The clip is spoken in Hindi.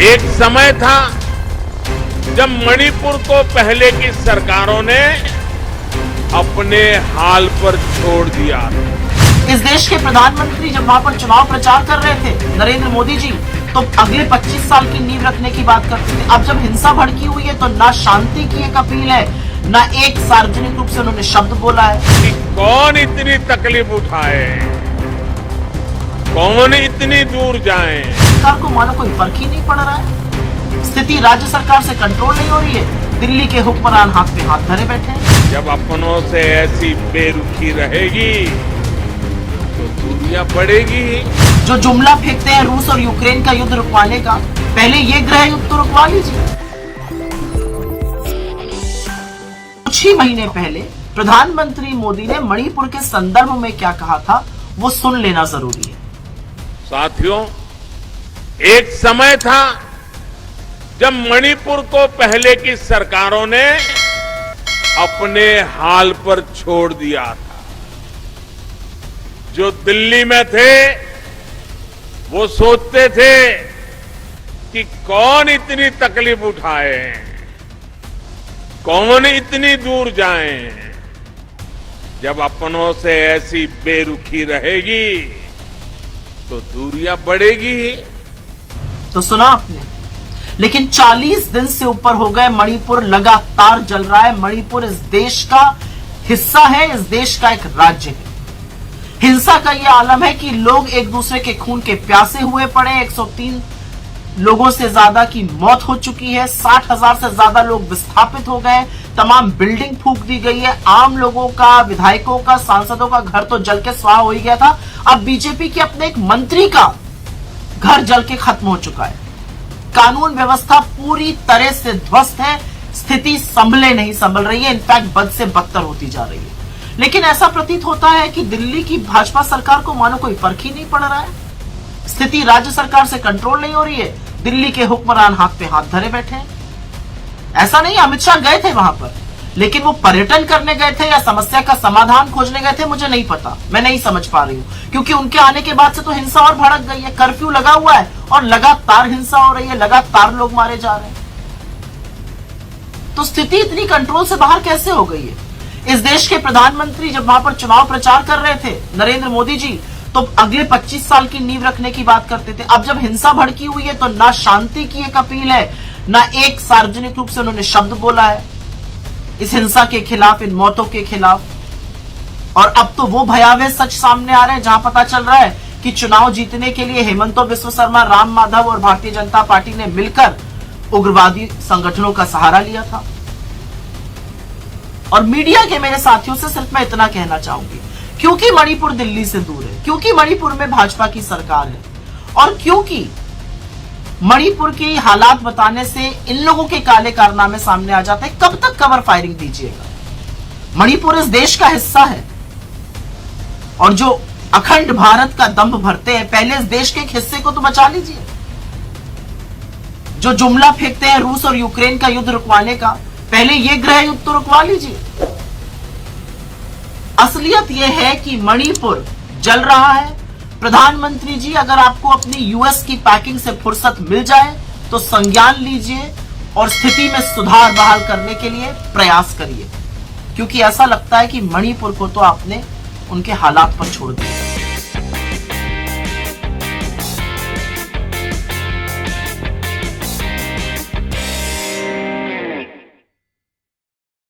एक समय था जब मणिपुर को पहले की सरकारों ने अपने हाल पर छोड़ दिया। इस देश के प्रधानमंत्री जब वहां पर चुनाव प्रचार कर रहे थे नरेंद्र मोदी जी, तो अगले 25 साल की नींव रखने की बात करते थे। अब जब हिंसा भड़की हुई है तो ना शांति की एक अपील है, ना एक सार्वजनिक रूप से उन्होंने शब्द बोला है कि कौन इतनी तकलीफ उठाए, कौन इतनी दूर जाए। सरकार को मानो कोई फर्क ही नहीं पड़ रहा है। स्थिति राज्य सरकार से कंट्रोल नहीं हो रही है। दिल्ली के हुक्मरान हाथ पे हाथ धरे बैठे हैं। जब अपनों से ऐसी बेरुखी रहेगी तो दूरियां बढ़ेगी। जो जुमला फेंकते हैं रूस और यूक्रेन का युद्ध रुकवाने का, पहले ये गृह युद्ध तो रुकवा लीजिए। कुछ ही महीने पहले प्रधानमंत्री मोदी ने मणिपुर के संदर्भ में क्या कहा था, वो सुन लेना जरूरी है। साथियों, एक समय था जब मणिपुर को पहले की सरकारों ने अपने हाल पर छोड़ दिया था। जो दिल्ली में थे वो सोचते थे कि कौन इतनी तकलीफ उठाए, कौन इतनी दूर जाए। जब अपनों से ऐसी बेरुखी रहेगी तो दूरियां बढ़ेगी। तो सुना आपने, लेकिन 40 दिन से ऊपर हो गए, मणिपुर लगातार जल रहा है। मणिपुर इस देश का हिस्सा है, इस देश का एक राज्य है। हिंसा का यह आलम है कि लोग एक दूसरे के खून के प्यासे हुए पड़े। 103 लोगों से ज्यादा की मौत हो चुकी है। 60,000 से ज्यादा लोग विस्थापित हो गए। तमाम बिल्डिंग फूंक दी गई है। आम लोगों का, विधायकों का, सांसदों का घर तो जल के स्वाहा हो ही गया था। अब बीजेपी के अपने एक मंत्री का घर जल के खत्म हो चुका है। कानून व्यवस्था पूरी तरह से ध्वस्त है। स्थिति संभले नहीं संभल रही है, इनफैक्ट बद से बदतर होती जा रही है। लेकिन ऐसा प्रतीत होता है कि दिल्ली की भाजपा सरकार को मानो कोई फर्क ही नहीं पड़ रहा है। स्थिति राज्य सरकार से कंट्रोल नहीं हो रही है। दिल्ली के हुक्मरान हाथ पे हाथ धरे बैठे हैं। ऐसा नहीं अमित शाह गए थे वहां पर, लेकिन वो पर्यटन करने गए थे या समस्या का समाधान खोजने गए थे, मुझे नहीं पता। मैं नहीं समझ पा रही हूं, क्योंकि उनके आने के बाद से तो हिंसा और भड़क गई है। कर्फ्यू लगा हुआ है और लगातार हिंसा हो रही है, लगातार लोग मारे जा रहे हैं। तो स्थिति इतनी कंट्रोल से बाहर कैसे हो गई है? इस देश के प्रधानमंत्री जब वहां पर चुनाव प्रचार कर रहे थे नरेंद्र मोदी जी, तो अगले 25 साल की नींव रखने की बात करते थे। अब जब हिंसा भड़की हुई है तो ना शांति की एक अपील है, ना एक सार्वजनिक रूप से उन्होंने शब्द बोला है इस हिंसा के खिलाफ, इन मौतों के खिलाफ। और अब तो वो भयावह सच सामने आ रहे हैं जहां पता चल रहा है कि चुनाव जीतने के लिए हेमंत बिस्व शर्मा, राम माधव और भारतीय जनता पार्टी ने मिलकर उग्रवादी संगठनों का सहारा लिया था। और मीडिया के मेरे साथियों से सिर्फ मैं इतना कहना चाहूंगी, क्योंकि मणिपुर दिल्ली से दूर है, क्योंकि मणिपुर में भाजपा की सरकार है, और क्योंकि मणिपुर के हालात बताने से इन लोगों के काले कारनामे सामने आ जाते हैं, कब तक कवर फायरिंग दीजिएगा? मणिपुर इस देश का हिस्सा है, और जो अखंड भारत का दंभ भरते हैं, पहले इस देश के एक हिस्से को तो बचा लीजिए। जो जुमला फेंकते हैं रूस और यूक्रेन का युद्ध रुकवाने का, पहले ये गृह युद्ध तो रुकवा लीजिए। असलियत यह है कि मणिपुर जल रहा है। प्रधानमंत्री जी, अगर आपको अपनी यूएस की पैकिंग से फुर्सत मिल जाए तो संज्ञान लीजिए और स्थिति में सुधार बहाल करने के लिए प्रयास करिए, क्योंकि ऐसा लगता है कि मणिपुर को तो आपने उनके हालात पर छोड़ दिया।